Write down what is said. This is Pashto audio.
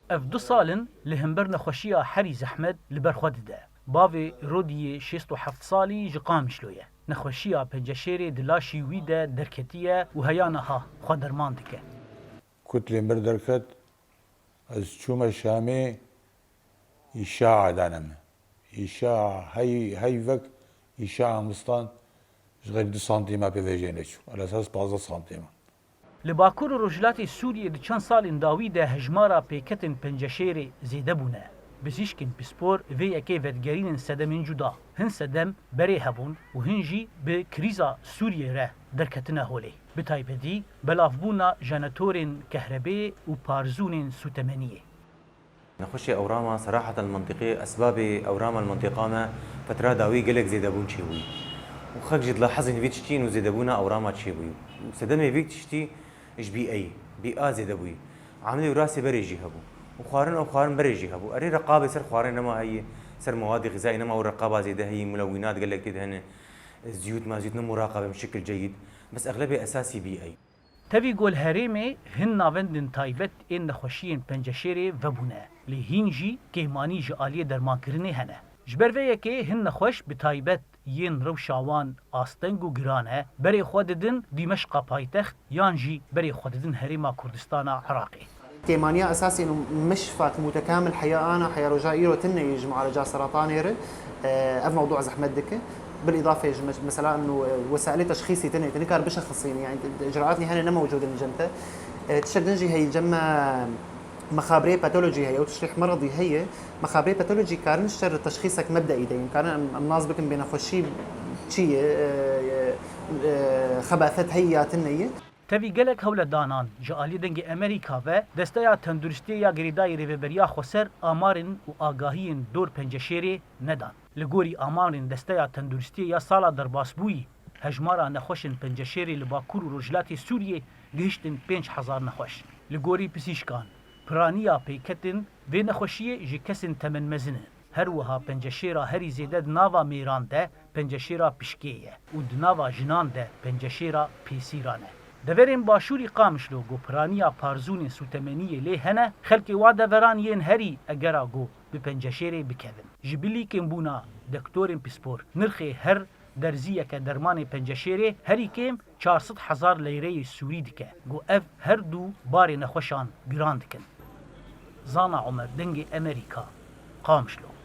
اف دو سالن لهمبر نخوشیا حری زحمت لبر خود ده باوی رودی 67 سالی جقام شلویه نخوشیا پنجشیر دلاشی وی ده درکتیه و هیانها خود درمان دکه كتلة مردركت از شوم شامي إشاعة دانم إشاعة هاي فك إشاعة مستان غير 2 سانتيما بيفيجينيشو على أساس 15 سانتيما لباکور رجلاتی سوریه دی چند سال انداوی ده هجمارا پیکتن پنجشیر زیده بونه بزیشکن پسپور وی اکی ودگرین سدمین جدا هن سدم بری هبون و هنجی به کریزا سوریه ره درکتنه هولی بتایبدی بلافبونا جانتورین کهربی و پارزونین سوتمنیه نخشي أوراما صراحة المنطقة أسباب أورام المنطقة ما فترة داوي قلق زيدبون شيوي وخك جد لاحظين فيك تشتين وزيدبونا أوراما شيوي وسدمي فيك تشتي إيش بي زيدبوي عاملي وراسي بريجي هبو وخارن بريجي هبو أري رقابة سر خوارن نما هي سر مواد غذائية نما والرقابة زيده هي ملونات قلق تدهن زيوت ما زيوت نمو مراقبة بشكل جيد بس أغلبها أساسي بي تبي قول هرمي هن ناوندن تايبت إن نخوشين پنجشيري وبونه لهينجي كيماني جالية درمان كرني هنه جبر ويكي هن نخوش بتايبت ين رو شاوان آستنگو گرانه بري خوددن دمشق پايتخت يانجي بري خوددن هريما كردستان عراقي كيمانيا اساسي انه مشفى متكامل حياه انا حياه رجائي وتني معالجه سرطاني اف موضوع زحمه دكه بالاضافه مثلا انه وسائل تشخيصي تني كان بشخصين يعني اجراءاتني هنا ما موجوده الجنته تشدنجي هي الجمه مخابري باثولوجي هي وتشريح مرضي هي مخابري باثولوجي كان نشتر تشخيصك مبدئي دين كان الناس بكم بين خوشي شيء خباثت هي تنيه تبي گلک هول دانان جالی دنگ امریکا و دستیا تندرستی یا گریدای ریبریا خسر آمارن و آگاهین دور پنجشیری ندان لگوری آمارن دستیا تندرستی یا سالا در باسبوی هجمارا نخوشن پنجشیری لباکور و رجلاتی سوریه گهشتن 5000 نخوش لگوری پسیشکان پرانیا پیکتن و نخوشیه جی کسن تمن مزنه هر وها پنجشیرا هری زیده ناوا میران ده پنجشیرا پشکیه و دناوا جنان ده پنجشیرا پیسیرانه دورین باشوری قامشلو گو پرانیا پارزون سوتمنیه لی هنه خلکی واده وران ین هری اگرا گو به پنجشیره بکوین جبلی کم بونا دکتورین پسپور نرخی هر درزیه که درمان پنجشیره هری کم 400,000 لیره سوری دکه گو اف هر دو باری نخوشان گران دکن زانا عمر دنگ امریکا قامشلو